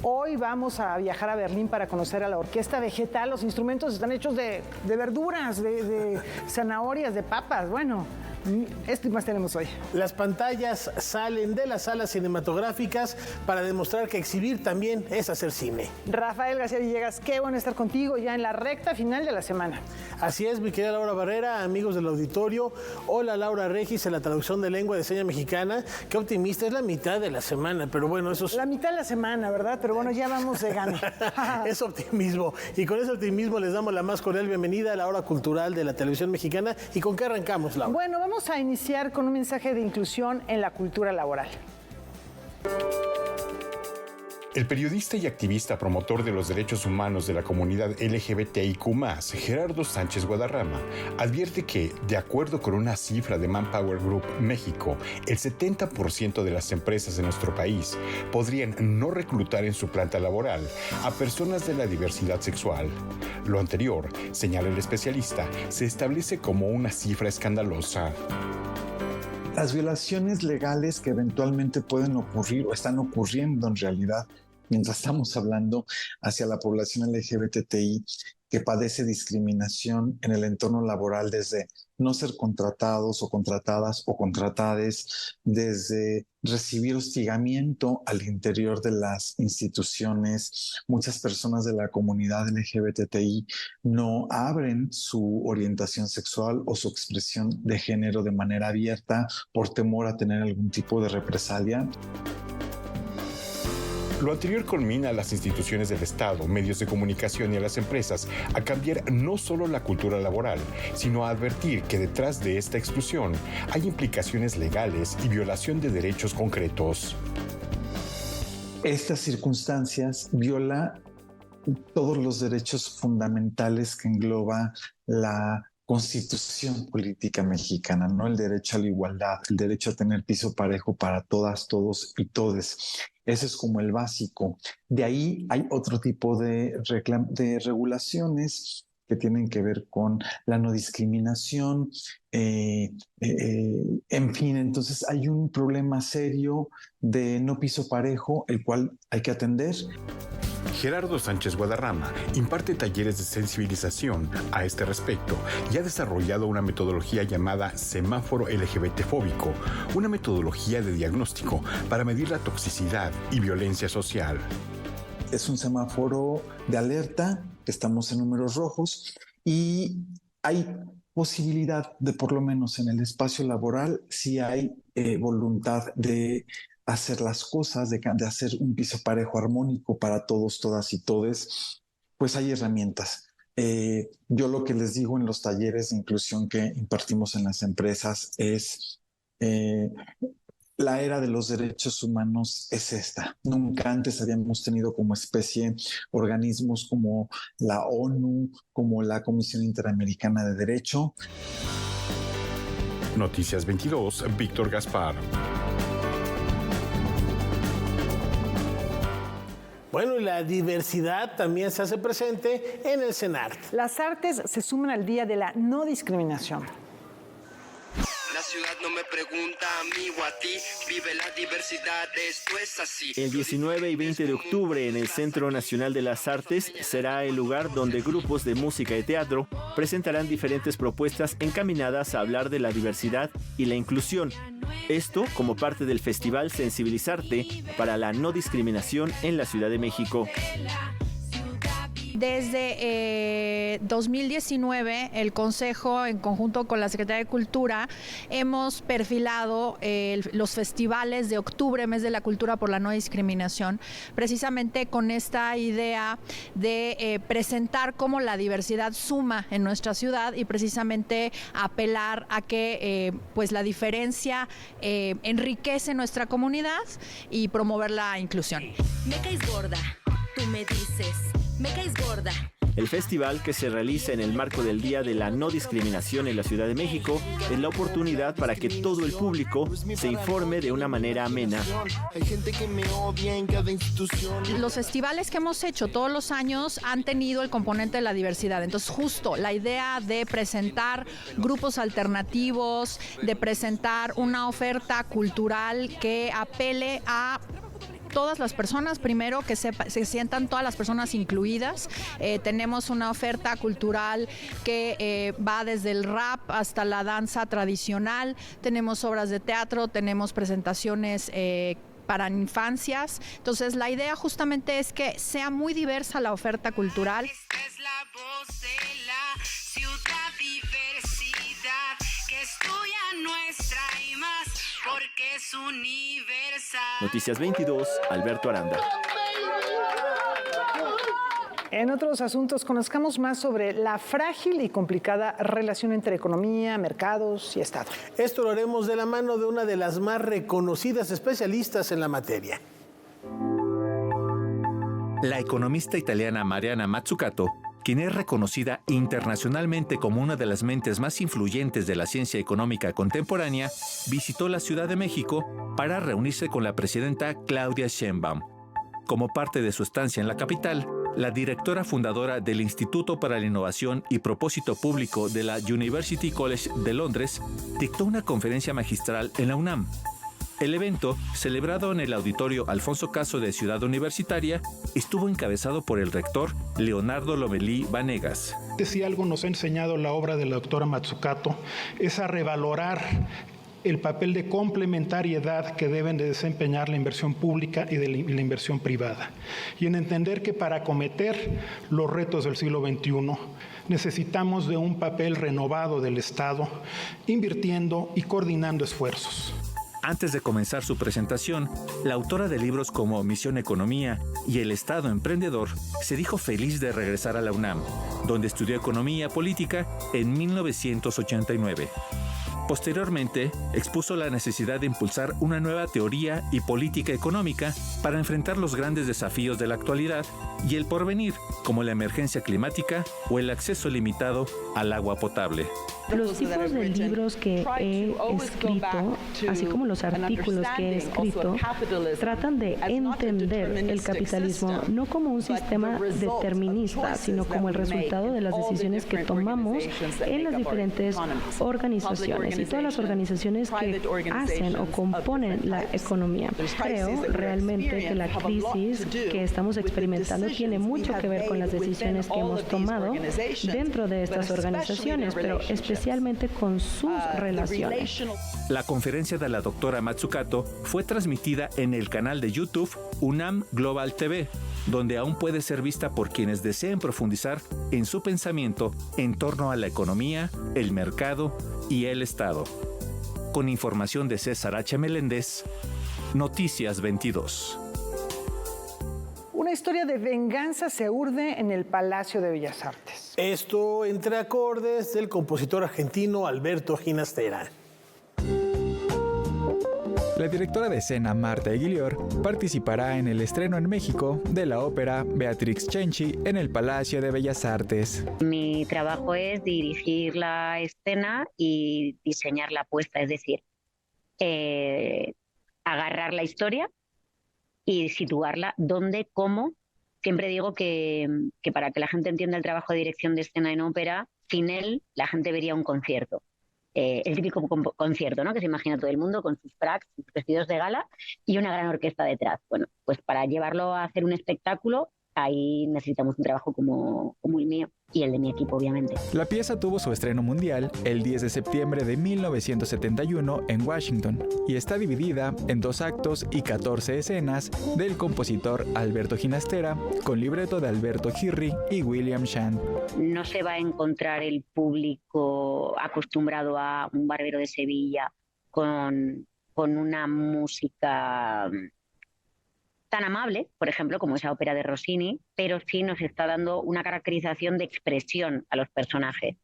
Hoy vamos a viajar a Berlín para conocer a la Orquesta Vegetal. Los instrumentos están hechos de verduras, de zanahorias, de papas. Bueno, esto y más tenemos hoy. Las pantallas salen de las salas cinematográficas para demostrar que exhibir también es hacer cine. Rafael García Villegas, qué bueno estar contigo ya en la recta final de la semana. Así es, mi querida Laura Barrera, amigos del auditorio. Hola, Laura Regis, en la traducción de lengua de seña mexicana. Qué optimista, es la mitad de la semana, pero bueno, eso es... La mitad de la semana, ¿verdad? Pero bueno, ya vamos de gana. Es optimismo. Y con ese optimismo les damos la más cordial bienvenida a la hora cultural de la televisión mexicana. ¿Y con qué arrancamos, Laura? Bueno, vamos a iniciar con un mensaje de inclusión en la cultura laboral. El periodista y activista promotor de los derechos humanos de la comunidad LGBTIQ+, Gerardo Sánchez Guadarrama, advierte que, de acuerdo con una cifra de Manpower Group México, el 70% de las empresas de nuestro país podrían no reclutar en su planta laboral a personas de la diversidad sexual. Lo anterior, señala el especialista, se establece como una cifra escandalosa. Las violaciones legales que eventualmente pueden ocurrir o están ocurriendo en realidad mientras estamos hablando hacia la población LGBTI que padece discriminación en el entorno laboral desde no ser contratados o contratadas o contratades, desde recibir hostigamiento al interior de las instituciones. Muchas personas de la comunidad LGBTI no abren su orientación sexual o su expresión de género de manera abierta por temor a tener algún tipo de represalia. Lo anterior culmina a las instituciones del Estado, medios de comunicación y a las empresas a cambiar no solo la cultura laboral, sino a advertir que detrás de esta exclusión hay implicaciones legales y violación de derechos concretos. Estas circunstancias violan todos los derechos fundamentales que engloba la Constitución política mexicana, ¿no? El derecho a la igualdad, el derecho a tener piso parejo para todas, todos y todes. Ese es como el básico. De ahí hay otro tipo de regulaciones que tienen que ver con la no discriminación. En fin, entonces hay un problema serio de no piso parejo, el cual hay que atender. Gerardo Sánchez Guadarrama imparte talleres de sensibilización a este respecto y ha desarrollado una metodología llamada semáforo LGBT-fóbico, una metodología de diagnóstico para medir la toxicidad y violencia social. Es un semáforo de alerta, estamos en números rojos y hay posibilidad de, por lo menos en el espacio laboral, si hay voluntad de hacer las cosas, de hacer un piso parejo armónico para todos, todas y todes, pues hay herramientas. Yo lo que les digo en los talleres de inclusión que impartimos en las empresas es la era de los derechos humanos es esta. Nunca antes habíamos tenido como especie organismos como la ONU, como la Comisión Interamericana de Derecho. Noticias 22, Víctor Gaspar. Bueno, y la diversidad también se hace presente en el CENART. Las artes se suman al Día de la No Discriminación. La ciudad no me pregunta a mí o a ti, vive la diversidad, esto es así. El 19 y 20 de octubre en el Centro Nacional de las Artes será el lugar donde grupos de música y teatro presentarán diferentes propuestas encaminadas a hablar de la diversidad y la inclusión. Esto como parte del Festival Sensibilizarte para la No Discriminación en la Ciudad de México. Desde 2019, el Consejo, en conjunto con la Secretaría de Cultura, hemos perfilado los festivales de octubre, mes de la cultura por la no discriminación, precisamente con esta idea de presentar cómo la diversidad suma en nuestra ciudad y precisamente apelar a que pues la diferencia enriquece nuestra comunidad y promover la inclusión. Me caes gorda, tú me dices. Me caes gorda. El festival, que se realiza en el marco del Día de la No Discriminación en la Ciudad de México, es la oportunidad para que todo el público se informe de una manera amena. Los festivales que hemos hecho todos los años han tenido el componente de la diversidad. Entonces, justo la idea de presentar grupos alternativos, de presentar una oferta cultural que apele a todas las personas, primero que se sientan todas las personas incluidas. Tenemos una oferta cultural que va desde el rap hasta la danza tradicional, tenemos obras de teatro, tenemos presentaciones para infancias. Entonces la idea justamente es que sea muy diversa la oferta cultural. Esta es la voz de la ciudad, diversidad que es tuya, nuestra y más, porque es universal. Noticias 22, Alberto Aranda. En otros asuntos, conozcamos más sobre la frágil y complicada relación entre economía, mercados y Estado. Esto lo haremos de la mano de una de las más reconocidas especialistas en la materia. La economista italiana Mariana Mazzucato, quien es reconocida internacionalmente como una de las mentes más influyentes de la ciencia económica contemporánea, visitó la Ciudad de México para reunirse con la presidenta Claudia Sheinbaum. Como parte de su estancia en la capital, la directora fundadora del Instituto para la Innovación y Propósito Público de la University College de Londres dictó una conferencia magistral en la UNAM. El evento, celebrado en el Auditorio Alfonso Caso de Ciudad Universitaria, estuvo encabezado por el rector Leonardo Lomelí Vanegas. Si algo nos ha enseñado la obra de la doctora Mazzucato es a revalorar el papel de complementariedad que deben de desempeñar la inversión pública y la inversión privada. Y en entender que para acometer los retos del siglo XXI necesitamos de un papel renovado del Estado, invirtiendo y coordinando esfuerzos. Antes de comenzar su presentación, la autora de libros como Misión Economía y El Estado Emprendedor se dijo feliz de regresar a la UNAM, donde estudió Economía Política en 1989. Posteriormente, expuso la necesidad de impulsar una nueva teoría y política económica para enfrentar los grandes desafíos de la actualidad y el porvenir, como la emergencia climática o el acceso limitado al agua potable. Los tipos de libros que he escrito, así como los artículos que he escrito, tratan de entender el capitalismo no como un sistema determinista, sino como el resultado de las decisiones que tomamos en las diferentes organizaciones y todas las organizaciones que hacen o componen la economía. Creo realmente que la crisis que estamos experimentando tiene mucho que ver con las decisiones que hemos tomado dentro de estas organizaciones, pero especialmente con sus relaciones. La conferencia de la doctora Mazzucato fue transmitida en el canal de YouTube UNAM Global TV, donde aún puede ser vista por quienes deseen profundizar en su pensamiento en torno a la economía, el mercado y el Estado. Con información de César H. Meléndez, Noticias 22. Una historia de venganza se urde en el Palacio de Bellas Artes. Esto entre acordes del compositor argentino Alberto Ginastera. La directora de escena Marta Eguilior participará en el estreno en México de la ópera Beatrix Cenci en el Palacio de Bellas Artes. Mi trabajo es dirigir la escena y diseñar la puesta, es decir, agarrar la historia y situarla dónde, cómo. Siempre digo que para que la gente entienda el trabajo de dirección de escena en ópera, sin él la gente vería un concierto. El típico concierto, ¿no?, que se imagina todo el mundo con sus fracs, sus vestidos de gala y una gran orquesta detrás. Bueno, pues para llevarlo a hacer un espectáculo, ahí necesitamos un trabajo como el mío y el de mi equipo, obviamente. La pieza tuvo su estreno mundial el 10 de septiembre de 1971 en Washington y está dividida en 2 actos y 14 escenas del compositor Alberto Ginastera con libreto de Alberto Girri y William Shand. No se va a encontrar el público acostumbrado a un barbero de Sevilla con una música tan amable, por ejemplo, como esa ópera de Rossini, pero sí nos está dando una caracterización de expresión a los personajes.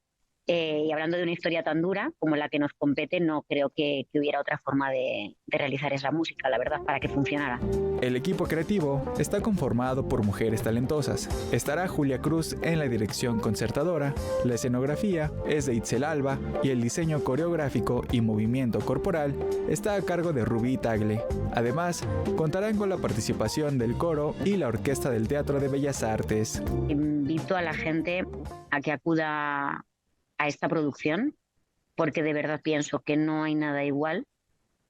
Y hablando de una historia tan dura como la que nos compete, no creo que hubiera otra forma de realizar esa música, la verdad, para que funcionara. El equipo creativo está conformado por mujeres talentosas. Estará Julia Cruz en la dirección concertadora, la escenografía es de Itzel Alba y el diseño coreográfico y movimiento corporal está a cargo de Rubí Tagle. Además, contarán con la participación del coro y la Orquesta del Teatro de Bellas Artes. Invito a la gente a que acuda a esta producción, porque de verdad pienso que no hay nada igual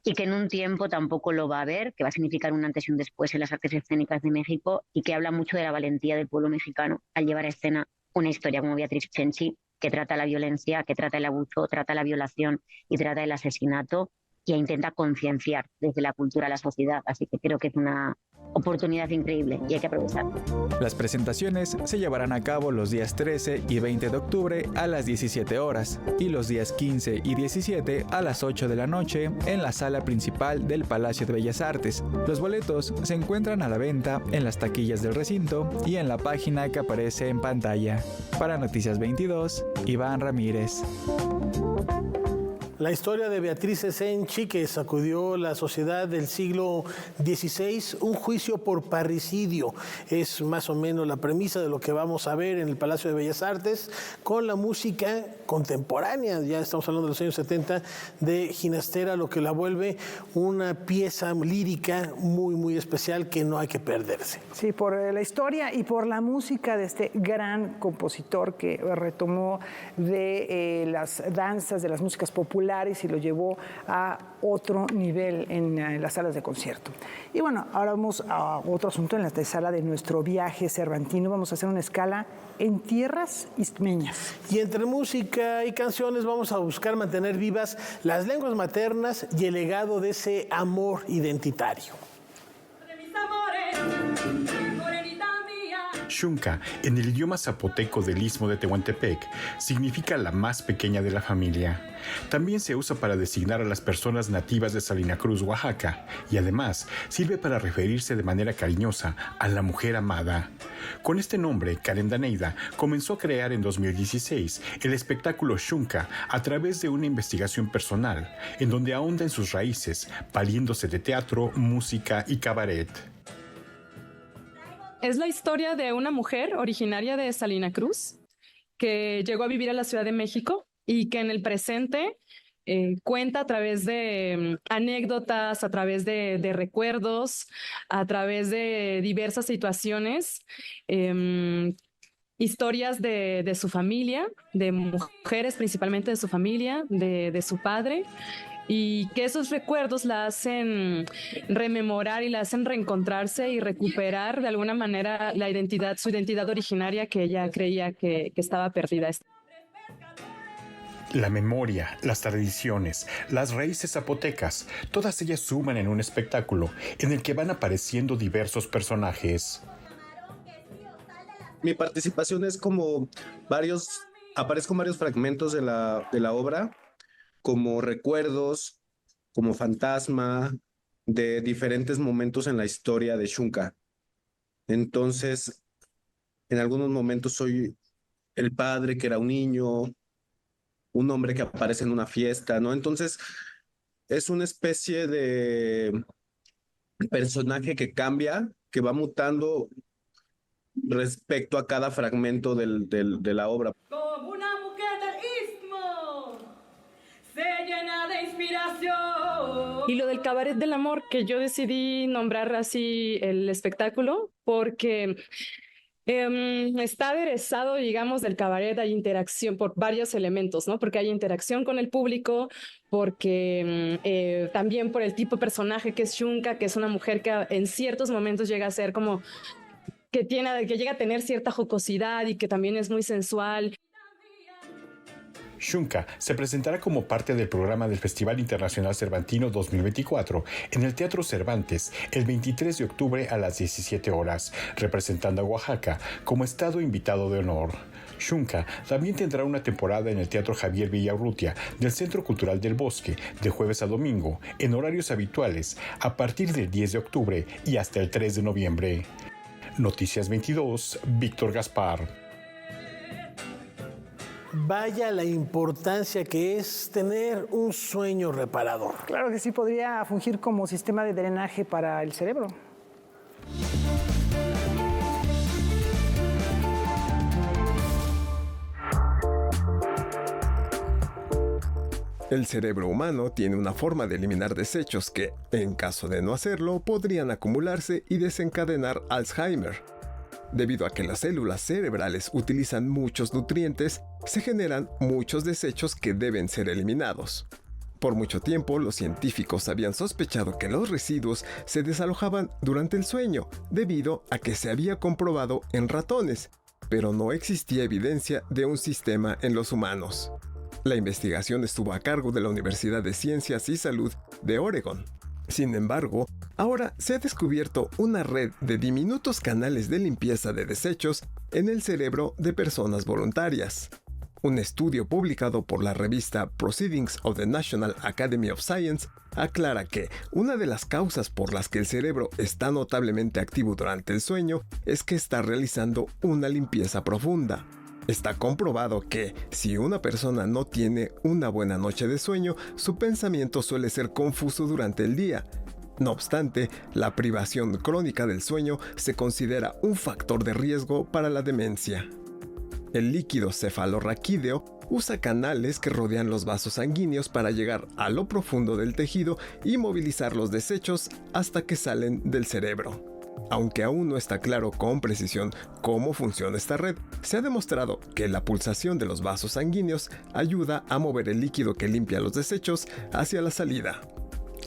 y que en un tiempo tampoco lo va a haber, que va a significar un antes y un después en las artes escénicas de México, y que habla mucho de la valentía del pueblo mexicano al llevar a escena una historia como Beatriz Cenci, que trata la violencia, que trata el abuso, trata la violación y trata el asesinato, y intenta concienciar desde la cultura a la sociedad. Así que creo que es una oportunidad increíble y hay que aprovecharla. Las presentaciones se llevarán a cabo los días 13 y 20 de octubre a las 17 horas y los días 15 y 17 a las 8 de la noche en la sala principal del Palacio de Bellas Artes. Los boletos se encuentran a la venta en las taquillas del recinto y en la página que aparece en pantalla. Para Noticias 22, Iván Ramírez. La historia de Beatriz Cenci, que sacudió la sociedad del siglo XVI, un juicio por parricidio. Es más o menos la premisa de lo que vamos a ver en el Palacio de Bellas Artes con la música contemporánea. Ya estamos hablando de los años 70 de Ginastera, lo que la vuelve una pieza lírica muy, muy especial que no hay que perderse. Sí, por la historia y por la música de este gran compositor que retomó de las danzas, de las músicas populares, y lo llevó a otro nivel en las salas de concierto. Y bueno, ahora vamos a otro asunto en la antesala de nuestro viaje cervantino. Vamos a hacer una escala en tierras istmeñas. Y entre música y canciones vamos a buscar mantener vivas las lenguas maternas y el legado de ese amor identitario. Xunca, en el idioma zapoteco del Istmo de Tehuantepec, significa la más pequeña de la familia. También se usa para designar a las personas nativas de Salina Cruz, Oaxaca, y además sirve para referirse de manera cariñosa a la mujer amada. Con este nombre, Karen Daneida comenzó a crear en 2016 el espectáculo Xunca a través de una investigación personal, en donde ahonda en sus raíces, valiéndose de teatro, música y cabaret. Es la historia de una mujer originaria de Salina Cruz que llegó a vivir a la Ciudad de México y que en el presente cuenta a través de anécdotas, a través de recuerdos, a través de diversas situaciones, historias de su familia, de mujeres principalmente de su familia, de su padre, y que esos recuerdos la hacen rememorar y la hacen reencontrarse y recuperar de alguna manera su identidad originaria que ella creía que estaba perdida. La memoria, las tradiciones, las raíces zapotecas, todas ellas suman en un espectáculo en el que van apareciendo diversos personajes. Mi participación es como aparezco en varios fragmentos de la obra, como recuerdos, como fantasma de diferentes momentos en la historia de Xunca. Entonces, en algunos momentos soy el padre que era un niño, un hombre que aparece en una fiesta, ¿no? Entonces, es una especie de personaje que cambia, que va mutando respecto a cada fragmento de la obra. Como una mujer del istmo, se llena de inspiración. Y lo del cabaret del amor, que yo decidí nombrar así el espectáculo, porque está aderezado, digamos, del cabaret, hay interacción por varios elementos, ¿no? Porque hay interacción con el público, porque también por el tipo de personaje que es Xunca, que es una mujer que en ciertos momentos llega a ser como que llega a tener cierta jocosidad y que también es muy sensual. Xunca se presentará como parte del programa del Festival Internacional Cervantino 2024 en el Teatro Cervantes el 23 de octubre a las 17 horas, representando a Oaxaca como estado invitado de honor. Xunca también tendrá una temporada en el Teatro Javier Villaurrutia del Centro Cultural del Bosque de jueves a domingo en horarios habituales a partir del 10 de octubre y hasta el 3 de noviembre. Noticias 22, Víctor Gaspar. Vaya la importancia que es tener un sueño reparador. Claro que sí, podría fungir como sistema de drenaje para el cerebro. El cerebro humano tiene una forma de eliminar desechos que, en caso de no hacerlo, podrían acumularse y desencadenar Alzheimer. Debido a que las células cerebrales utilizan muchos nutrientes, se generan muchos desechos que deben ser eliminados. Por mucho tiempo, los científicos habían sospechado que los residuos se desalojaban durante el sueño, debido a que se había comprobado en ratones, pero no existía evidencia de un sistema en los humanos. La investigación estuvo a cargo de la Universidad de Ciencias y Salud de Oregon. Sin embargo, ahora se ha descubierto una red de diminutos canales de limpieza de desechos en el cerebro de personas voluntarias. Un estudio publicado por la revista Proceedings of the National Academy of Science aclara que una de las causas por las que el cerebro está notablemente activo durante el sueño es que está realizando una limpieza profunda. Está comprobado que, si una persona no tiene una buena noche de sueño, su pensamiento suele ser confuso durante el día. No obstante, la privación crónica del sueño se considera un factor de riesgo para la demencia. El líquido cefalorraquídeo usa canales que rodean los vasos sanguíneos para llegar a lo profundo del tejido y movilizar los desechos hasta que salen del cerebro. Aunque aún no está claro con precisión cómo funciona esta red, se ha demostrado que la pulsación de los vasos sanguíneos ayuda a mover el líquido que limpia los desechos hacia la salida.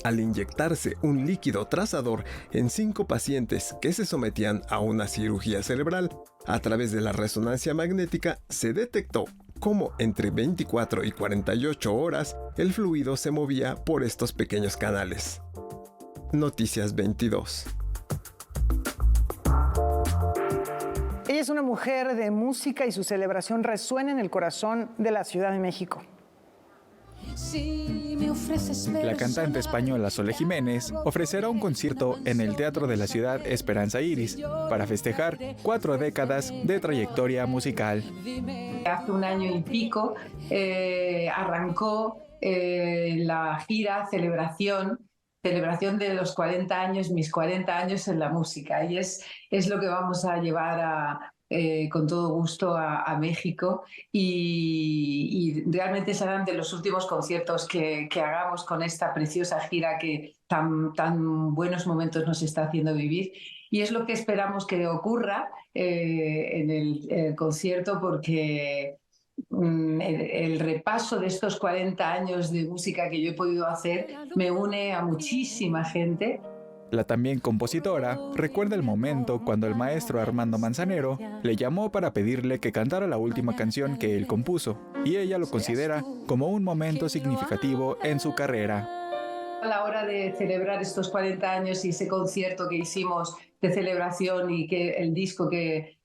Al inyectarse un líquido trazador en 5 pacientes que se sometían a una cirugía cerebral, a través de la resonancia magnética se detectó cómo entre 24 y 48 horas el fluido se movía por estos pequeños canales. Noticias 22. Ella es una mujer de música y su celebración resuena en el corazón de la Ciudad de México. La cantante española Sole Jiménez ofrecerá un concierto en el Teatro de la Ciudad Esperanza Iris para festejar 4 décadas de trayectoria musical. Hace un año y pico arrancó la gira celebración de los 40 años, mis 40 años en la música, y es lo que vamos a llevar con todo gusto a México, y realmente serán de los últimos conciertos que hagamos con esta preciosa gira que tan buenos momentos nos está haciendo vivir, y es lo que esperamos que ocurra en el concierto, porque el repaso de estos 40 años de música que yo he podido hacer me une a muchísima gente. La también compositora recuerda el momento cuando el maestro Armando Manzanero le llamó para pedirle que cantara la última canción que él compuso, y ella lo considera como un momento significativo en su carrera. A la hora de celebrar estos 40 años y ese concierto que hicimos de celebración, y que el disco que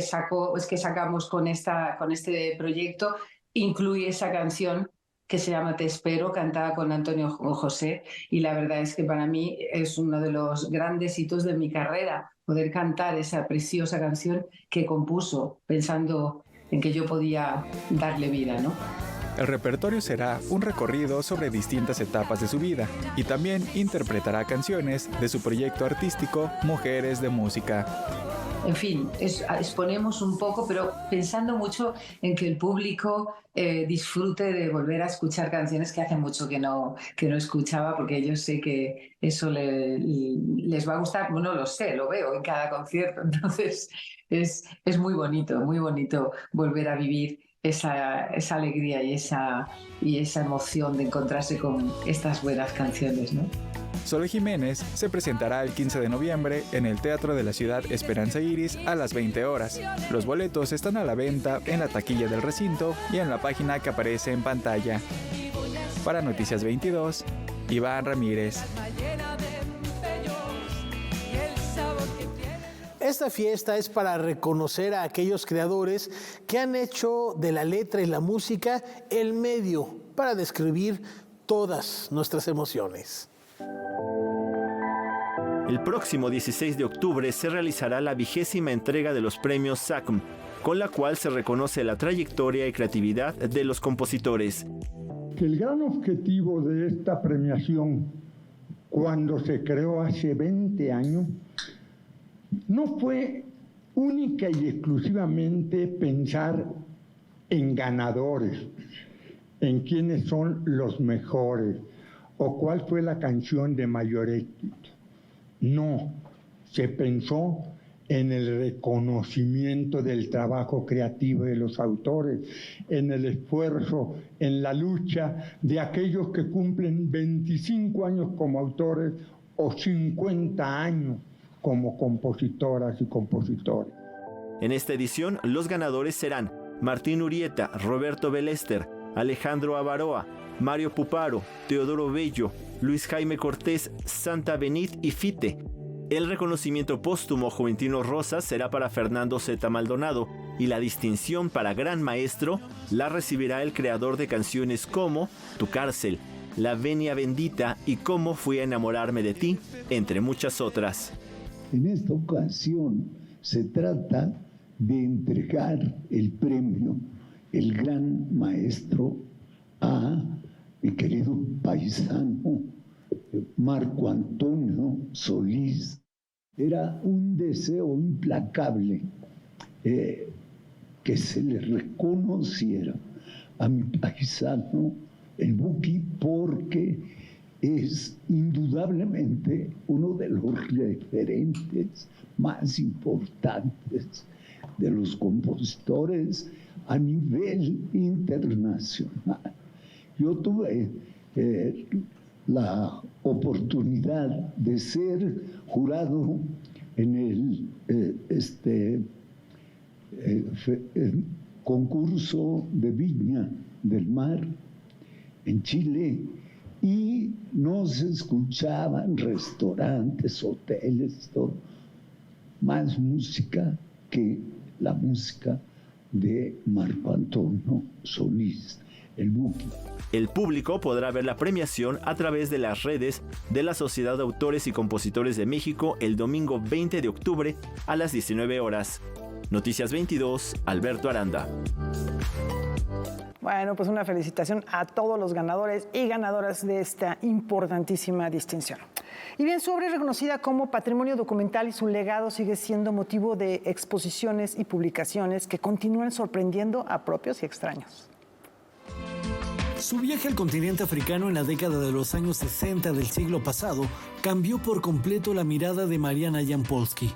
sacamos con este proyecto incluye esa canción que se llama Te espero, cantada con Antonio José, y la verdad es que para mí es uno de los grandes hitos de mi carrera, poder cantar esa preciosa canción que compuso pensando en que yo podía darle vida, ¿no? El repertorio será un recorrido sobre distintas etapas de su vida, y también interpretará canciones de su proyecto artístico Mujeres de Música. En fin, exponemos un poco, pero pensando mucho en que el público disfrute de volver a escuchar canciones que hace mucho que no escuchaba, porque yo sé que eso les va a gustar. Bueno, lo sé, lo veo en cada concierto, entonces es muy bonito volver a vivir esa alegría y esa emoción de encontrarse con estas buenas canciones, ¿no? Sole Jiménez se presentará el 15 de noviembre en el Teatro de la Ciudad Esperanza Iris a las 20 horas. Los boletos están a la venta en la taquilla del recinto y en la página que aparece en pantalla. Para Noticias 22, Iván Ramírez. Esta fiesta es para reconocer a aquellos creadores que han hecho de la letra y la música el medio para describir todas nuestras emociones. El próximo 16 de octubre se realizará la 20ª entrega de los premios SACM, con la cual se reconoce la trayectoria y creatividad de los compositores. El gran objetivo de esta premiación, cuando se creó hace 20 años, no fue única y exclusivamente pensar en ganadores, en quiénes son los mejores o cuál fue la canción de mayor éxito. No, se pensó en el reconocimiento del trabajo creativo de los autores, en el esfuerzo, en la lucha de aquellos que cumplen 25 años como autores o 50 años como compositoras y compositores. En esta edición, los ganadores serán Martín Urieta, Roberto Belester, Alejandro Avaroa, Mario Puparo, Teodoro Bello, Luis Jaime Cortés, Santa Benit y Fite. El reconocimiento póstumo Juventino Rosas será para Fernando Z. Maldonado y la distinción para Gran Maestro la recibirá el creador de canciones como Tu Cárcel, La Venia Bendita y Cómo Fui a Enamorarme de Ti, entre muchas otras. En esta ocasión se trata de entregar el premio, el Gran Maestro, a mi querido paisano Marco Antonio Solís. Era un deseo implacable que se le reconociera a mi paisano el Buki, porque es indudablemente uno de los referentes más importantes de los compositores a nivel internacional. Yo tuve la oportunidad de ser jurado en el concurso de Viña del Mar en Chile, y no se escuchaban restaurantes, hoteles, todo, más música que la música de Marco Antonio Solís, el Buki. El público podrá ver la premiación a través de las redes de la Sociedad de Autores y Compositores de México el domingo 20 de octubre a las 19 horas. Noticias 22, Alberto Aranda. Bueno, pues una felicitación a todos los ganadores y ganadoras de esta importantísima distinción. Y bien, su obra es reconocida como patrimonio documental y su legado sigue siendo motivo de exposiciones y publicaciones que continúan sorprendiendo a propios y extraños. Su viaje al continente africano en la década de los años 60 del siglo pasado cambió por completo la mirada de Mariana Jampolsky.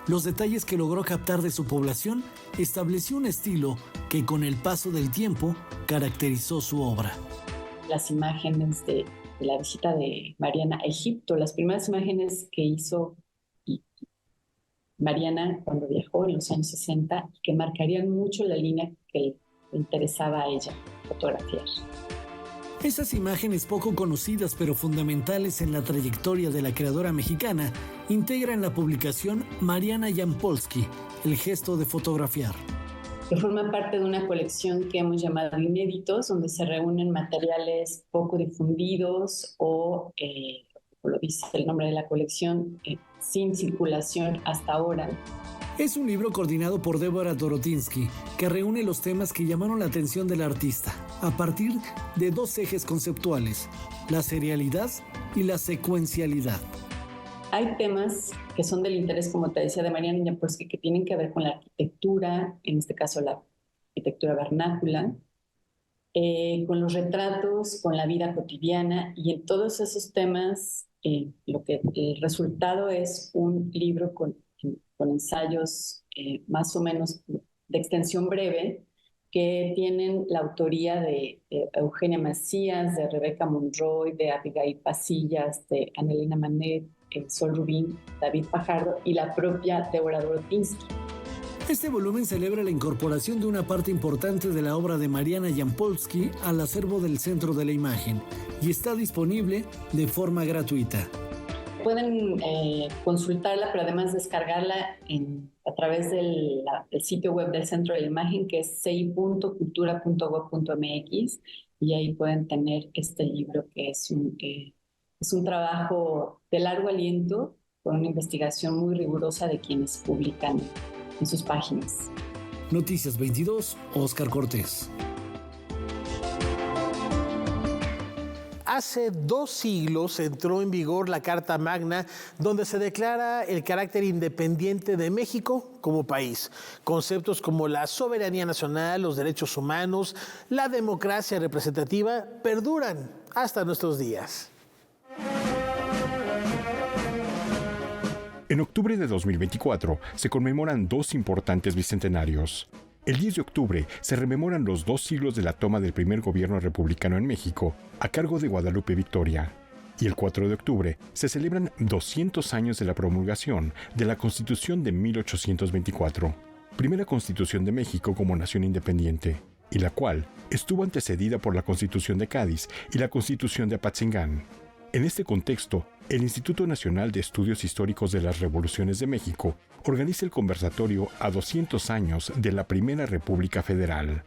Los detalles que logró captar de su población estableció un estilo que con el paso del tiempo caracterizó su obra. Las imágenes de la visita de Mariana a Egipto, las primeras imágenes que hizo Mariana cuando viajó en los años 60, que marcarían mucho la línea que le interesaba a ella fotografiar. Esas imágenes poco conocidas pero fundamentales en la trayectoria de la creadora mexicana integran la publicación Mariana Jampolsky, el gesto de fotografiar. Que forma parte de una colección que hemos llamado Inéditos, donde se reúnen materiales poco difundidos o, como lo dice el nombre de la colección, sin circulación hasta ahora. Es un libro coordinado por Débora Dorotinsky, que reúne los temas que llamaron la atención del artista, a partir de dos ejes conceptuales, la serialidad y la secuencialidad. Hay temas que son del interés, como te decía, de Mariana Jampolsky, que tienen que ver con la arquitectura, en este caso la arquitectura vernácula, con los retratos, con la vida cotidiana, y en todos esos temas el resultado es un libro con ensayos más o menos de extensión breve, que tienen la autoría de Eugenia Macías, de Rebeca Monroy, de Abigail Pasillas, de Annelina Manet, Sol Rubín, David Fajardo y la propia Débora Dorotinsky. Este volumen celebra la incorporación de una parte importante de la obra de Mariana Jampolsky al acervo del Centro de la Imagen y está disponible de forma gratuita. Pueden consultarla, pero además descargarla a través del sitio web del Centro de la Imagen, que es ci.cultura.gov.mx, y ahí pueden tener este libro, que es un trabajo de largo aliento, con una investigación muy rigurosa de quienes publican en sus páginas. Noticias 22, Óscar Cortés. Hace 2 siglos entró en vigor la Carta Magna, donde se declara el carácter independiente de México como país. Conceptos como la soberanía nacional, los derechos humanos, la democracia representativa perduran hasta nuestros días. En octubre de 2024 se conmemoran 2 importantes bicentenarios. El 10 de octubre se rememoran los 2 siglos de la toma del primer gobierno republicano en México, a cargo de Guadalupe Victoria. Y el 4 de octubre se celebran 200 años de la promulgación de la Constitución de 1824, primera Constitución de México como nación independiente, y la cual estuvo antecedida por la Constitución de Cádiz y la Constitución de Apatzingán. En este contexto, el Instituto Nacional de Estudios Históricos de las Revoluciones de México organiza el conversatorio a 200 años de la Primera República Federal.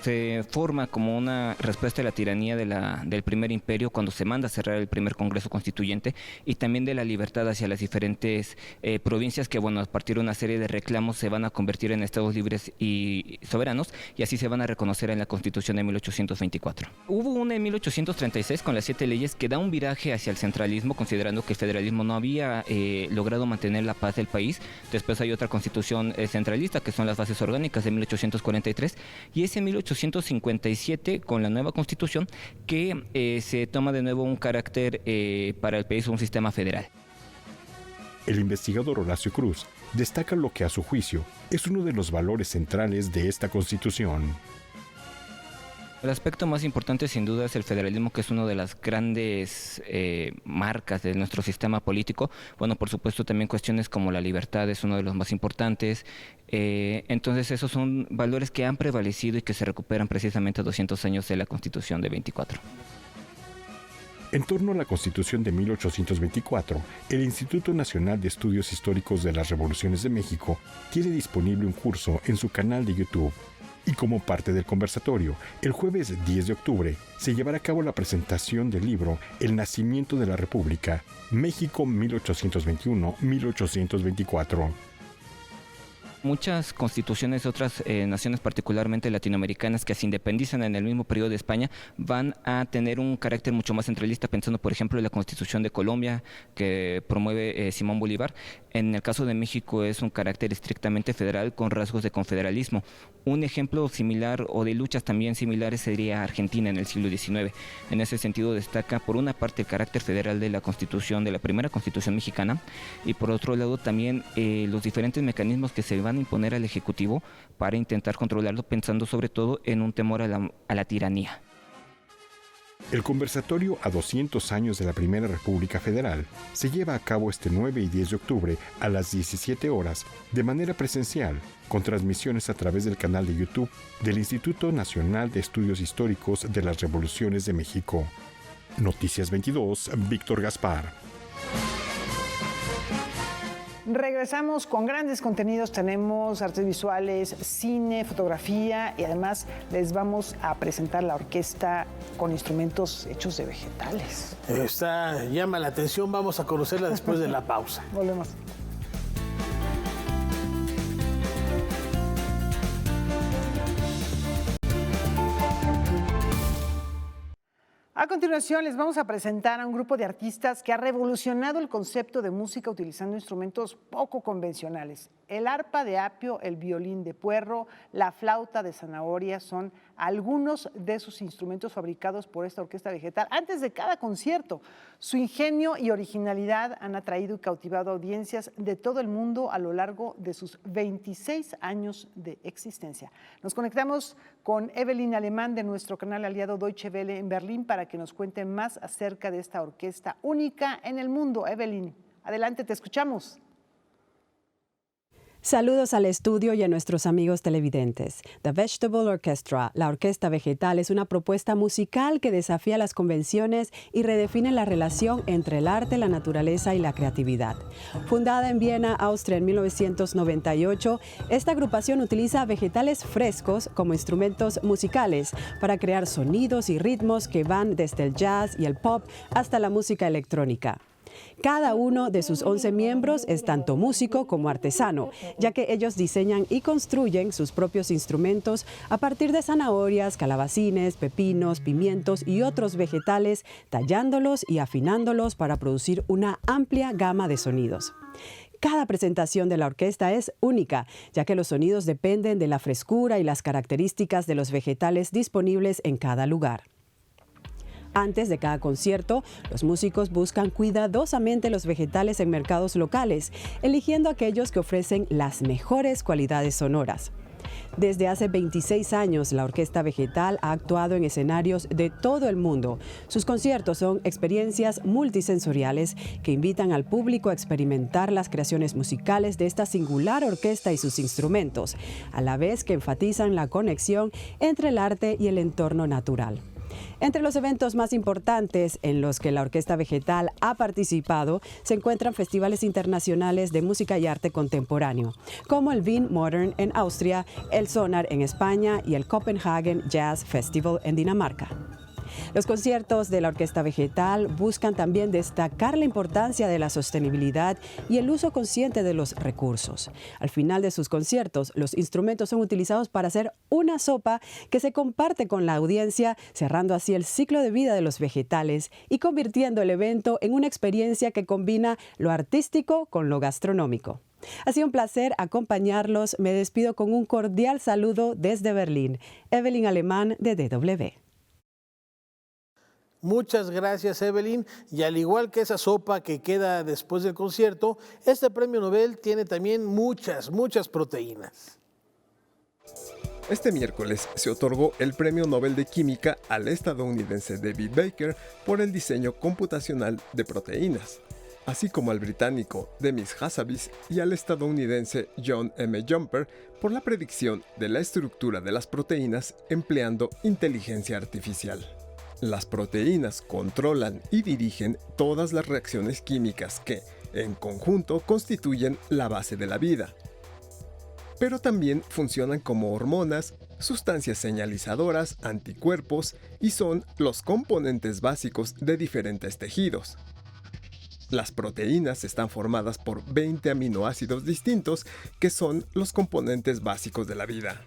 Se forma como una respuesta a la tiranía del primer imperio cuando se manda a cerrar el primer Congreso Constituyente, y también de la libertad hacia las diferentes provincias que, bueno, a partir de una serie de reclamos se van a convertir en estados libres y soberanos, y así se van a reconocer en la Constitución de 1824. Hubo una en 1836 con las 7 leyes que da un viraje hacia el centralismo, considerando que el federalismo no había logrado mantener la paz del país. Después hay otra constitución centralista, que son las bases orgánicas de 1843, y ese 1857 con la nueva constitución que se toma de nuevo un carácter para el país, un sistema federal. El investigador Horacio Cruz destaca lo que a su juicio es uno de los valores centrales de esta constitución. El aspecto más importante sin duda es el federalismo, que es una de las grandes marcas de nuestro sistema político. Bueno, por supuesto también cuestiones como la libertad es uno de los más importantes. Entonces esos son valores que han prevalecido y que se recuperan precisamente a 200 años de la Constitución de 24. En torno a la Constitución de 1824, el Instituto Nacional de Estudios Históricos de las Revoluciones de México tiene disponible un curso en su canal de YouTube. Y como parte del conversatorio, el jueves 10 de octubre se llevará a cabo la presentación del libro El Nacimiento de la República, México 1821-1824. Muchas constituciones de otras naciones, particularmente latinoamericanas, que se independizan en el mismo periodo de España, van a tener un carácter mucho más centralista, pensando por ejemplo en la Constitución de Colombia que promueve Simón Bolívar. En el caso de México es un carácter estrictamente federal con rasgos de confederalismo. Un ejemplo similar o de luchas también similares sería Argentina en el siglo XIX. En ese sentido destaca por una parte el carácter federal de la Constitución, de la primera Constitución mexicana, y por otro lado también los diferentes mecanismos que se van a imponer al Ejecutivo para intentar controlarlo, pensando sobre todo en un temor a la tiranía. El conversatorio a 200 años de la Primera República Federal se lleva a cabo este 9 y 10 de octubre a las 17 horas de manera presencial, con transmisiones a través del canal de YouTube del Instituto Nacional de Estudios Históricos de las Revoluciones de México. Noticias 22, Víctor Gaspar. Regresamos con grandes contenidos, tenemos artes visuales, cine, fotografía, y además les vamos a presentar la orquesta con instrumentos hechos de vegetales. Esta llama la atención, vamos a conocerla después de la pausa. Volvemos. A continuación les vamos a presentar a un grupo de artistas que ha revolucionado el concepto de música utilizando instrumentos poco convencionales. El arpa de apio, el violín de puerro, la flauta de zanahoria son algunos de sus instrumentos fabricados por esta orquesta vegetal antes de cada concierto. Su ingenio y originalidad han atraído y cautivado audiencias de todo el mundo a lo largo de sus 26 años de existencia. Nos conectamos con Evelyn Alemán de nuestro canal aliado Deutsche Welle en Berlín para que nos cuente más acerca de esta orquesta única en el mundo. Evelyn, adelante, te escuchamos. Saludos al estudio y a nuestros amigos televidentes. The Vegetable Orchestra, la orquesta vegetal, es una propuesta musical que desafía las convenciones y redefine la relación entre el arte, la naturaleza y la creatividad. Fundada en Viena, Austria en 1998, esta agrupación utiliza vegetales frescos como instrumentos musicales para crear sonidos y ritmos que van desde el jazz y el pop hasta la música electrónica. Cada uno de sus 11 miembros es tanto músico como artesano, ya que ellos diseñan y construyen sus propios instrumentos a partir de zanahorias, calabacines, pepinos, pimientos y otros vegetales, tallándolos y afinándolos para producir una amplia gama de sonidos. Cada presentación de la orquesta es única, ya que los sonidos dependen de la frescura y las características de los vegetales disponibles en cada lugar. Antes de cada concierto, los músicos buscan cuidadosamente los vegetales en mercados locales, eligiendo aquellos que ofrecen las mejores cualidades sonoras. Desde hace 26 años, la Orquesta Vegetal ha actuado en escenarios de todo el mundo. Sus conciertos son experiencias multisensoriales que invitan al público a experimentar las creaciones musicales de esta singular orquesta y sus instrumentos, a la vez que enfatizan la conexión entre el arte y el entorno natural. Entre los eventos más importantes en los que la Orquesta Vegetal ha participado se encuentran festivales internacionales de música y arte contemporáneo, como el Wien Modern en Austria, el Sonar en España y el Copenhagen Jazz Festival en Dinamarca. Los conciertos de la Orquesta Vegetal buscan también destacar la importancia de la sostenibilidad y el uso consciente de los recursos. Al final de sus conciertos, los instrumentos son utilizados para hacer una sopa que se comparte con la audiencia, cerrando así el ciclo de vida de los vegetales y convirtiendo el evento en una experiencia que combina lo artístico con lo gastronómico. Ha sido un placer acompañarlos. Me despido con un cordial saludo desde Berlín. Evelyn Alemán de DW. Muchas gracias, Evelyn. Y al igual que esa sopa que queda después del concierto, este premio Nobel tiene también muchas proteínas. Este miércoles se otorgó el Premio Nobel de Química al estadounidense David Baker por el diseño computacional de proteínas, así como al británico Demis Hassabis y al estadounidense John M. Jumper por la predicción de la estructura de las proteínas empleando inteligencia artificial. Las proteínas controlan y dirigen todas las reacciones químicas que, en conjunto, constituyen la base de la vida. Pero también funcionan como hormonas, sustancias señalizadoras, anticuerpos y son los componentes básicos de diferentes tejidos. Las proteínas están formadas por 20 aminoácidos distintos que son los componentes básicos de la vida.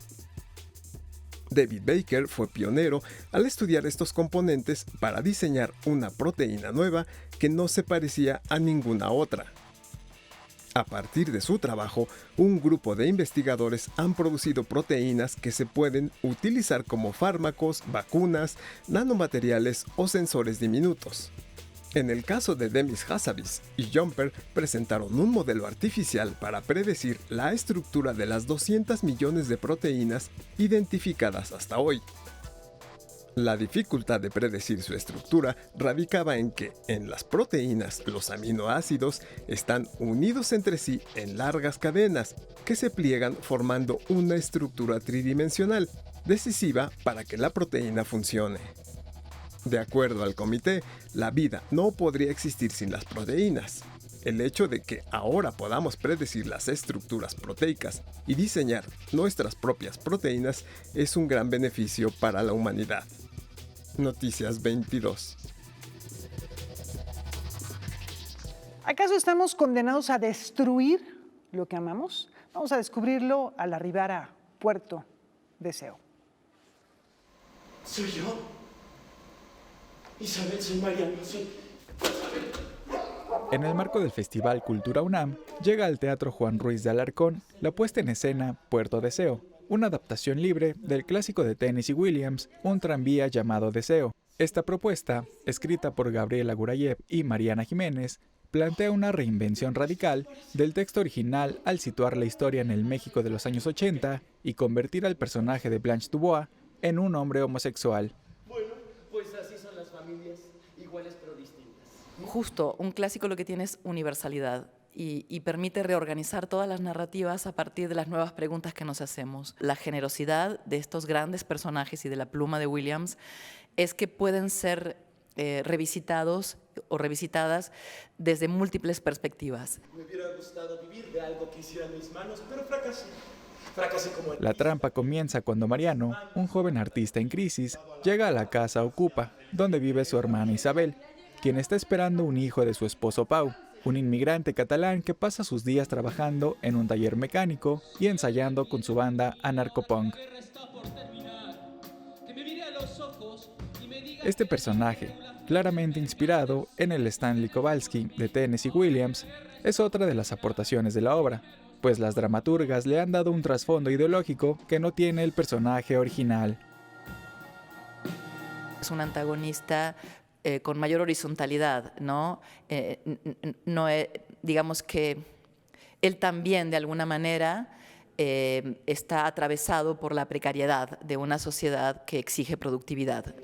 David Baker fue pionero al estudiar estos componentes para diseñar una proteína nueva que no se parecía a ninguna otra. A partir de su trabajo, un grupo de investigadores han producido proteínas que se pueden utilizar como fármacos, vacunas, nanomateriales o sensores diminutos. En el caso de Demis Hassabis y Jumper, presentaron un modelo artificial para predecir la estructura de las 200 millones de proteínas identificadas hasta hoy. La dificultad de predecir su estructura radicaba en que, en las proteínas, los aminoácidos están unidos entre sí en largas cadenas que se pliegan formando una estructura tridimensional, decisiva para que la proteína funcione. De acuerdo al comité, la vida no podría existir sin las proteínas. El hecho de que ahora podamos predecir las estructuras proteicas y diseñar nuestras propias proteínas es un gran beneficio para la humanidad. Noticias 22. ¿Acaso estamos condenados a destruir lo que amamos? Vamos a descubrirlo al arribar a Puerto Deseo. ¿Soy yo? Isabel, soy Mariano, soy... En el marco del Festival Cultura UNAM, llega al Teatro Juan Ruiz de Alarcón la puesta en escena Puerto Deseo, una adaptación libre del clásico de Tennessee Williams, Un tranvía llamado Deseo. Esta propuesta, escrita por Gabriela Gurayev y Mariana Jiménez, plantea una reinvención radical del texto original al situar la historia en el México de los años 80 y convertir al personaje de Blanche Dubois en un hombre homosexual. Pues así son las familias, iguales pero distintas. Justo, un clásico lo que tiene es universalidad y permite reorganizar todas las narrativas a partir de las nuevas preguntas que nos hacemos. La generosidad de estos grandes personajes y de la pluma de Williams es que pueden ser revisitados o revisitadas desde múltiples perspectivas. Me hubiera gustado vivir de algo que hiciera mis manos, pero fracasé. La trampa comienza cuando Mariano, un joven artista en crisis, llega a la casa Ocupa, donde vive su hermana Isabel, quien está esperando un hijo de su esposo Pau, un inmigrante catalán que pasa sus días trabajando en un taller mecánico y ensayando con su banda anarcopunk. Este personaje, claramente inspirado en el Stanley Kowalski de Tennessee Williams, es otra de las aportaciones de la obra, pues las dramaturgas le han dado un trasfondo ideológico que no tiene el personaje original. Es un antagonista con mayor horizontalidad, ¿no? Digamos que él también, de alguna manera, está atravesado por la precariedad de una sociedad que exige productividad.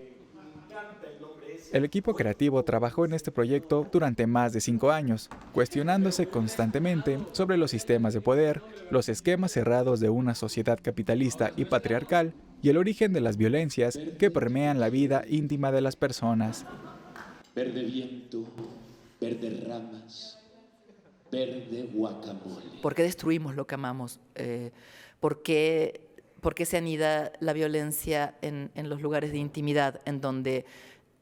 El equipo creativo trabajó en este proyecto durante más de 5 años, cuestionándose constantemente sobre los sistemas de poder, los esquemas cerrados de una sociedad capitalista y patriarcal y el origen de las violencias que permean la vida íntima de las personas. Verde viento, verde ramas, verde guacamole. ¿Por qué destruimos lo que amamos? ¿Por qué se anida la violencia en los lugares de intimidad en donde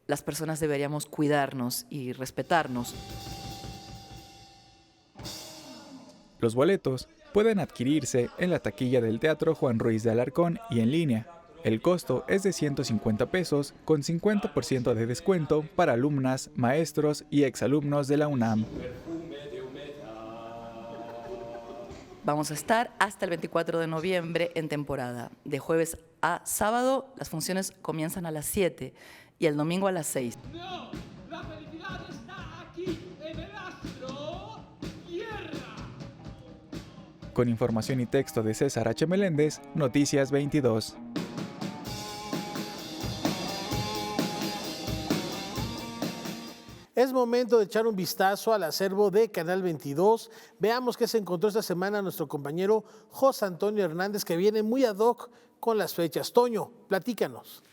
las personas deberíamos cuidarnos y respetarnos? Los boletos pueden adquirirse en la taquilla del Teatro Juan Ruiz de Alarcón y en línea. El costo es de 150 pesos con 50% de descuento para alumnas, maestros y exalumnos de la UNAM. Vamos a estar hasta el 24 de noviembre en temporada. De jueves a sábado las funciones comienzan a las 7 y el domingo a las 6. ¡No! ¡La felicidad está aquí, en el astro Tierra! Con información y texto de César H. Meléndez, Noticias 22. Es momento de echar un vistazo al acervo de Canal 22. Veamos qué se encontró esta semana nuestro compañero José Antonio Hernández, que viene muy ad hoc con las fechas. Toño, platícanos.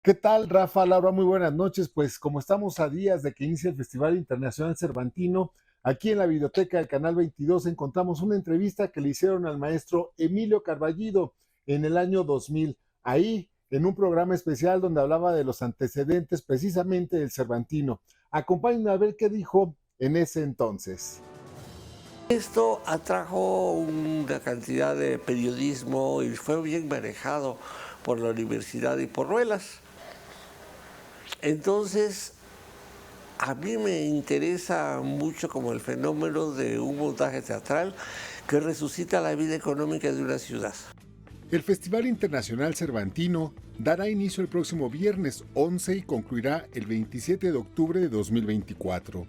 ¿Qué tal, Rafa, Laura? Muy buenas noches. Pues como estamos a días de que inicie el Festival Internacional Cervantino, aquí en la biblioteca del Canal 22 encontramos una entrevista que le hicieron al maestro Emilio Carballido en el año 2000, ahí en un programa especial donde hablaba de los antecedentes precisamente del Cervantino. Acompáñenme a ver qué dijo en ese entonces. Esto atrajo una cantidad de periodismo y fue bien manejado por la universidad y por Ruelas. Entonces, a mí me interesa mucho como el fenómeno de un montaje teatral que resucita la vida económica de una ciudad. El Festival Internacional Cervantino dará inicio el próximo viernes 11 y concluirá el 27 de octubre de 2024.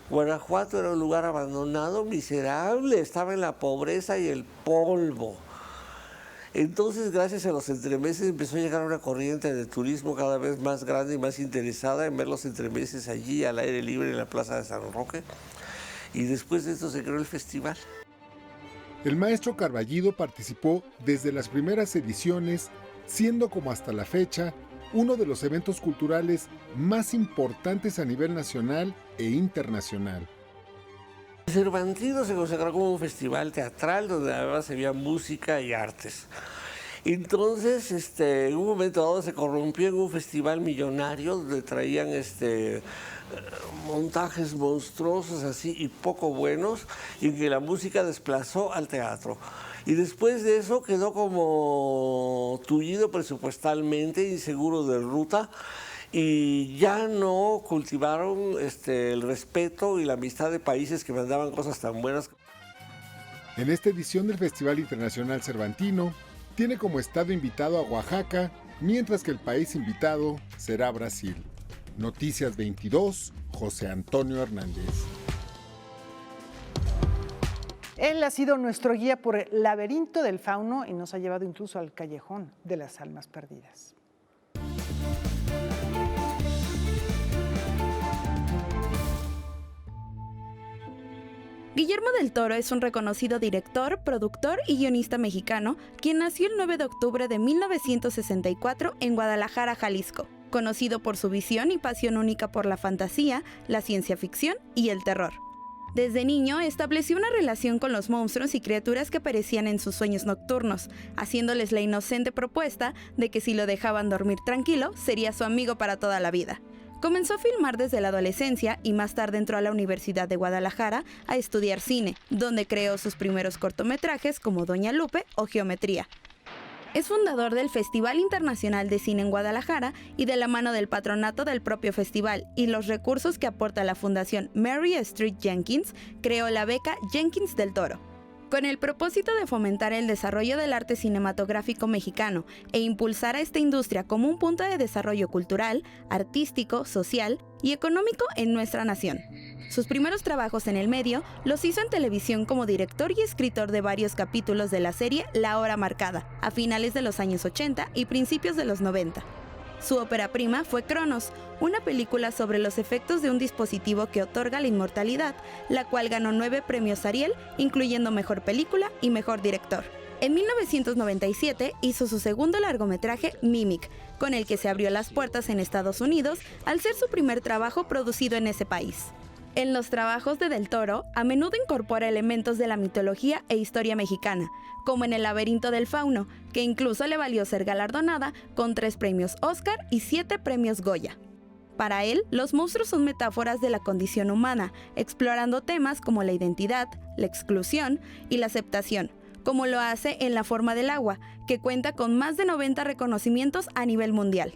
Guanajuato era un lugar abandonado, miserable, estaba en la pobreza y el polvo. Entonces, gracias a los entremeses, empezó a llegar una corriente de turismo cada vez más grande y más interesada en ver los entremeses allí al aire libre en la Plaza de San Roque. Y después de esto se creó el festival. El maestro Carballido participó desde las primeras ediciones, siendo como hasta la fecha uno de los eventos culturales más importantes a nivel nacional e internacional. Cervantino se consagró como un festival teatral donde además se veía música y artes. Entonces, en un momento dado se corrompió en un festival millonario donde traían montajes monstruosos así y poco buenos, y en que la música desplazó al teatro. Y después de eso quedó como tullido presupuestalmente, inseguro de ruta, y ya no cultivaron el respeto y la amistad de países que mandaban cosas tan buenas. En esta edición del Festival Internacional Cervantino, tiene como estado invitado a Oaxaca, mientras que el país invitado será Brasil. Noticias 22, José Antonio Hernández. Él ha sido nuestro guía por el laberinto del fauno y nos ha llevado incluso al callejón de las almas perdidas. Guillermo del Toro es un reconocido director, productor y guionista mexicano, quien nació el 9 de octubre de 1964 en Guadalajara, Jalisco, conocido por su visión y pasión única por la fantasía, la ciencia ficción y el terror. Desde niño estableció una relación con los monstruos y criaturas que aparecían en sus sueños nocturnos, haciéndoles la inocente propuesta de que si lo dejaban dormir tranquilo, sería su amigo para toda la vida. Comenzó a filmar desde la adolescencia y más tarde entró a la Universidad de Guadalajara a estudiar cine, donde creó sus primeros cortometrajes como Doña Lupe o Geometría. Es fundador del Festival Internacional de Cine en Guadalajara y de la mano del patronato del propio festival y los recursos que aporta la Fundación Mary Street Jenkins, creó la beca Jenkins del Toro. Con el propósito de fomentar el desarrollo del arte cinematográfico mexicano e impulsar a esta industria como un punto de desarrollo cultural, artístico, social y económico en nuestra nación. Sus primeros trabajos en el medio los hizo en televisión como director y escritor de varios capítulos de la serie La Hora Marcada, a finales de los años 80 y principios de los 90. Su ópera prima fue Cronos, una película sobre los efectos de un dispositivo que otorga la inmortalidad, la cual ganó 9 premios Ariel, incluyendo Mejor Película y Mejor Director. En 1997 hizo su segundo largometraje Mimic, con el que se abrió las puertas en Estados Unidos al ser su primer trabajo producido en ese país. En los trabajos de Del Toro, a menudo incorpora elementos de la mitología e historia mexicana, como en El laberinto del fauno, que incluso le valió ser galardonada con 3 premios Oscar y 7 premios Goya. Para él, los monstruos son metáforas de la condición humana, explorando temas como la identidad, la exclusión y la aceptación, como lo hace en La forma del agua, que cuenta con más de 90 reconocimientos a nivel mundial.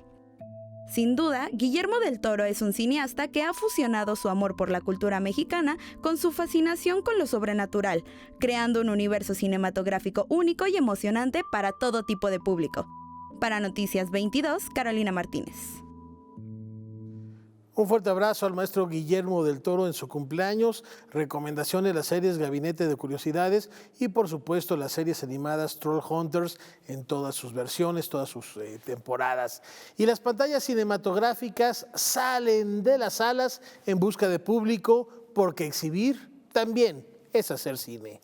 Sin duda, Guillermo del Toro es un cineasta que ha fusionado su amor por la cultura mexicana con su fascinación con lo sobrenatural, creando un universo cinematográfico único y emocionante para todo tipo de público. Para Noticias 22, Carolina Martínez. Un fuerte abrazo al maestro Guillermo del Toro en su cumpleaños, recomendaciones de las series Gabinete de Curiosidades y por supuesto las series animadas Troll Hunters en todas sus versiones, todas sus temporadas. Y las pantallas cinematográficas salen de las salas en busca de público porque exhibir también es hacer cine.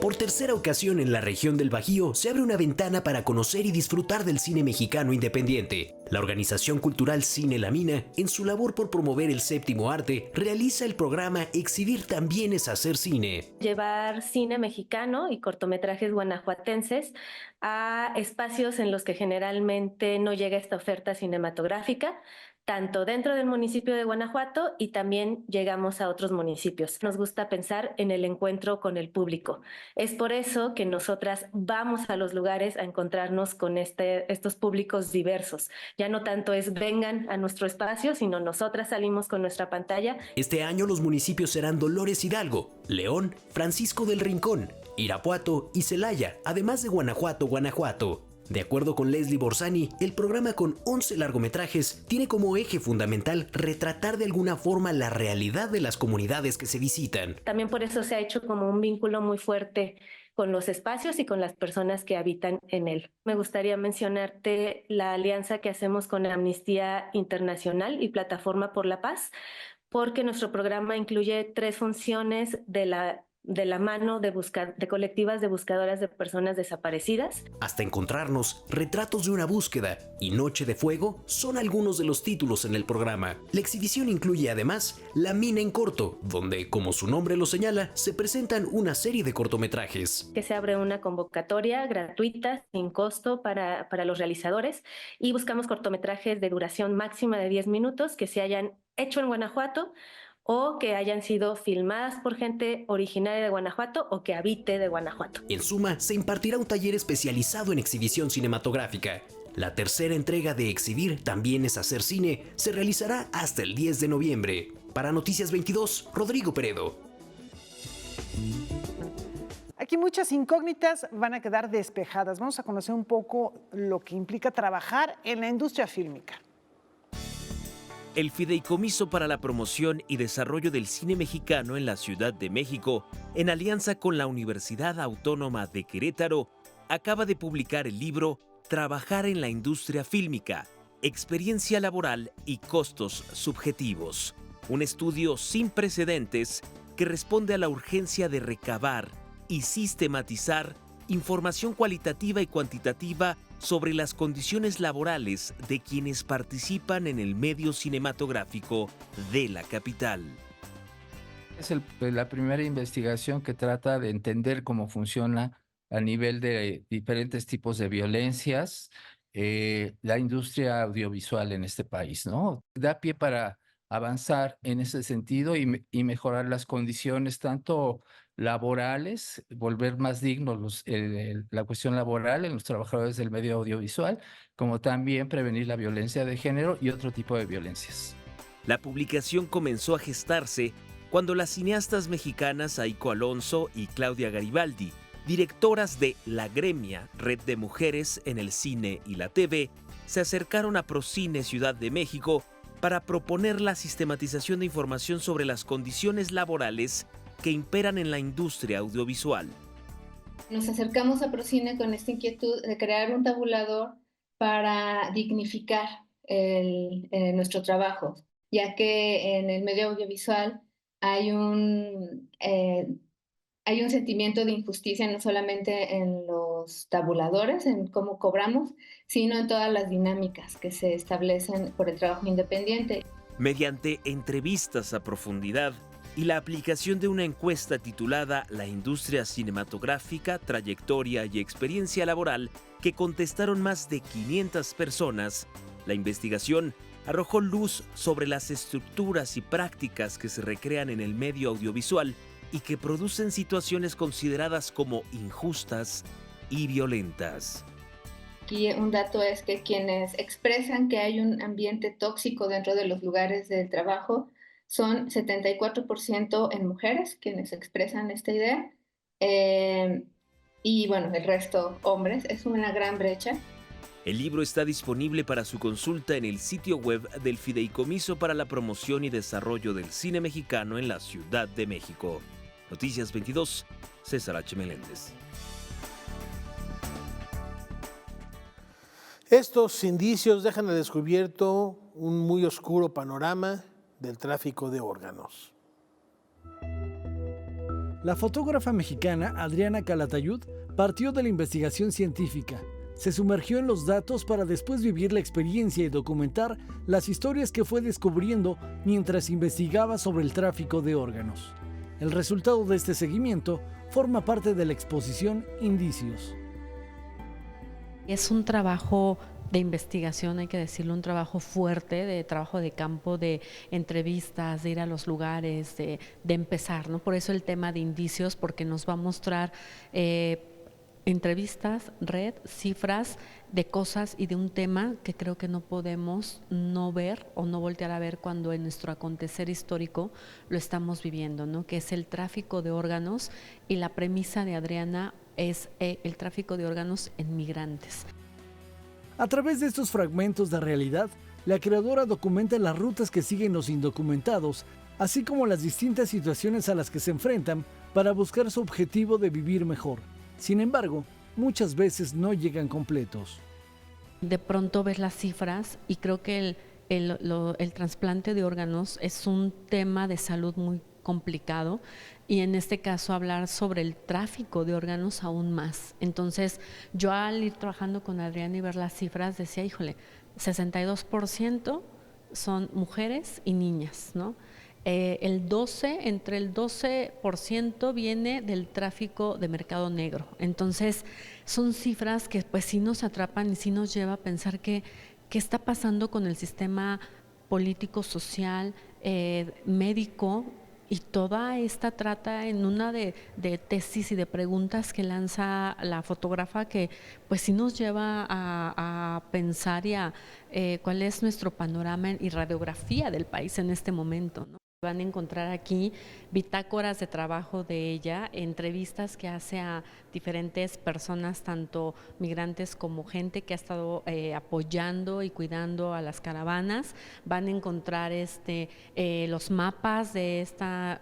Por tercera ocasión en la región del Bajío se abre una ventana para conocer y disfrutar del cine mexicano independiente. La organización cultural Cine La Mina, en su labor por promover el séptimo arte, realiza el programa Exhibir también es hacer cine. Llevar cine mexicano y cortometrajes guanajuatenses a espacios en los que generalmente no llega esta oferta cinematográfica, tanto dentro del municipio de Guanajuato y también llegamos a otros municipios. Nos gusta pensar en el encuentro con el público. Es por eso que nosotras vamos a los lugares a encontrarnos con estos públicos diversos. Ya no tanto es vengan a nuestro espacio, sino nosotras salimos con nuestra pantalla. Este año los municipios serán Dolores Hidalgo, León, Francisco del Rincón, Irapuato y Celaya, además de Guanajuato. De acuerdo con Leslie Borsani, el programa con 11 largometrajes tiene como eje fundamental retratar de alguna forma la realidad de las comunidades que se visitan. También por eso se ha hecho como un vínculo muy fuerte con los espacios y con las personas que habitan en él. Me gustaría mencionarte la alianza que hacemos con Amnistía Internacional y Plataforma por la Paz, porque nuestro programa incluye 3 funciones de la mano de colectivas de buscadoras de personas desaparecidas. Hasta encontrarnos, Retratos de una búsqueda y Noche de Fuego son algunos de los títulos en el programa. La exhibición incluye además La Mina en corto, donde, como su nombre lo señala, se presentan una serie de cortometrajes. Que se abre una convocatoria gratuita, sin costo para los realizadores, y buscamos cortometrajes de duración máxima de 10 minutos que se hayan hecho en Guanajuato o que hayan sido filmadas por gente originaria de Guanajuato o que habite de Guanajuato. En suma, se impartirá un taller especializado en exhibición cinematográfica. La tercera entrega de Exhibir también es hacer cine se realizará hasta el 10 de noviembre. Para Noticias 22, Rodrigo Peredo. Aquí muchas incógnitas van a quedar despejadas. Vamos a conocer un poco lo que implica trabajar en la industria fílmica. El Fideicomiso para la Promoción y Desarrollo del Cine Mexicano en la Ciudad de México, en alianza con la Universidad Autónoma de Querétaro, acaba de publicar el libro Trabajar en la Industria Fílmica, Experiencia Laboral y Costos Subjetivos, un estudio sin precedentes que responde a la urgencia de recabar y sistematizar información cualitativa y cuantitativa sobre las condiciones laborales de quienes participan en el medio cinematográfico de la capital. Es la primera investigación que trata de entender cómo funciona a nivel de diferentes tipos de violencias la industria audiovisual en este país, ¿no? Da pie para avanzar en ese sentido y mejorar las condiciones tanto laborales, volver más dignos la cuestión laboral en los trabajadores del medio audiovisual, como también prevenir la violencia de género y otro tipo de violencias. La publicación comenzó a gestarse cuando las cineastas mexicanas Aiko Alonso y Claudia Garibaldi, directoras de La Gremia, Red de Mujeres en el Cine y la TV, se acercaron a Procine Ciudad de México para proponer la sistematización de información sobre las condiciones laborales que imperan en la industria audiovisual. Nos acercamos a Procine con esta inquietud de crear un tabulador para dignificar nuestro trabajo, ya que en el medio audiovisual hay un sentimiento de injusticia no solamente en los tabuladores, en cómo cobramos, sino en todas las dinámicas que se establecen por el trabajo independiente. Mediante entrevistas a profundidad y la aplicación de una encuesta titulada La industria cinematográfica, trayectoria y experiencia laboral, que contestaron más de 500 personas, la investigación arrojó luz sobre las estructuras y prácticas que se recrean en el medio audiovisual y que producen situaciones consideradas como injustas y violentas. Aquí un dato es que quienes expresan que hay un ambiente tóxico dentro de los lugares del trabajo son 74% en mujeres quienes expresan esta idea, y bueno, el resto hombres. Es una gran brecha. El libro está disponible para su consulta en el sitio web del Fideicomiso para la Promoción y Desarrollo del Cine Mexicano en la Ciudad de México. Noticias 22, César H. Meléndez. Estos indicios dejan al descubierto un muy oscuro panorama del tráfico de órganos. La fotógrafa mexicana Adriana Calatayud partió de la investigación científica. Se sumergió en los datos para después vivir la experiencia y documentar las historias que fue descubriendo mientras investigaba sobre el tráfico de órganos. El resultado de este seguimiento forma parte de la exposición Indicios. Es un trabajo de investigación, hay que decirlo, un trabajo fuerte, de trabajo de campo, de entrevistas, de ir a los lugares, de empezar, ¿no? Por eso el tema de indicios, porque nos va a mostrar entrevistas, red, cifras de cosas y de un tema que creo que no podemos no ver o no voltear a ver cuando en nuestro acontecer histórico lo estamos viviendo, ¿no? Que es el tráfico de órganos, y la premisa de Adriana es el tráfico de órganos en migrantes. A través de estos fragmentos de realidad, la creadora documenta las rutas que siguen los indocumentados, así como las distintas situaciones a las que se enfrentan para buscar su objetivo de vivir mejor. Sin embargo, muchas veces no llegan completos. De pronto ves las cifras y creo que el trasplante de órganos es un tema de salud muy complicado, y en este caso hablar sobre el tráfico de órganos aún más. Entonces yo al ir trabajando con Adriana y ver las cifras decía, híjole, 62% son mujeres y niñas, ¿no? Entre el 12% viene del tráfico de mercado negro. Entonces son cifras que pues sí nos atrapan y sí nos lleva a pensar qué está pasando con el sistema político, social, médico, y toda esta trata en una de tesis y de preguntas que lanza la fotógrafa, que pues sí nos lleva a pensar y a cuál es nuestro panorama y radiografía del país en este momento, ¿no? Van a encontrar aquí bitácoras de trabajo de ella, entrevistas que hace a diferentes personas, tanto migrantes como gente que ha estado apoyando y cuidando a las caravanas. Van a encontrar los mapas de esta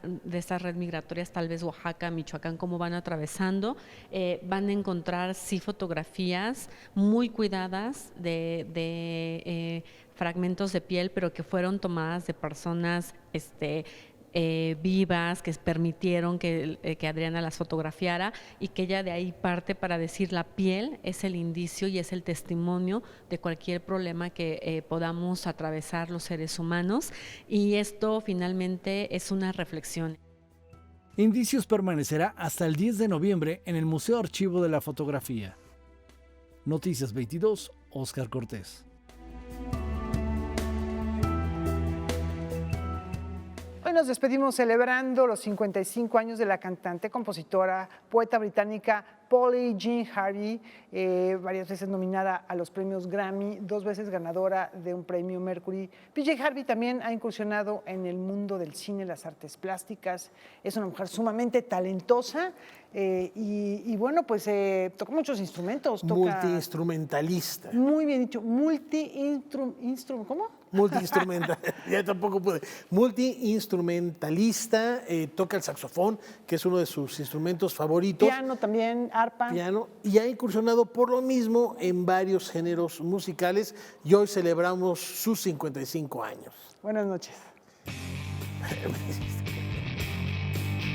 red migratoria, tal vez Oaxaca, Michoacán, cómo van atravesando. Van a encontrar sí fotografías muy cuidadas de fragmentos de piel, pero que fueron tomadas de personas vivas, que permitieron que Adriana las fotografiara, y que ella de ahí parte para decir la piel es el indicio y es el testimonio de cualquier problema que podamos atravesar los seres humanos, y esto finalmente es una reflexión. Indicios permanecerá hasta el 10 de noviembre en el Museo Archivo de la Fotografía. Noticias 22, Óscar Cortés. Hoy nos despedimos celebrando los 55 años de la cantante, compositora, poeta británica Polly Jean Harvey, varias veces nominada a los premios Grammy, 2 veces ganadora de un premio Mercury. PJ Harvey también ha incursionado en el mundo del cine, las artes plásticas. Es una mujer sumamente talentosa y bueno, pues toca muchos instrumentos. Multiinstrumentalista. Muy bien dicho, ¿cómo? Multiinstrumental, ya tampoco pude. Multiinstrumentalista, toca el saxofón, que es uno de sus instrumentos favoritos. Piano también, arpa. Piano, y ha incursionado por lo mismo en varios géneros musicales y hoy celebramos sus 55 años. Buenas noches.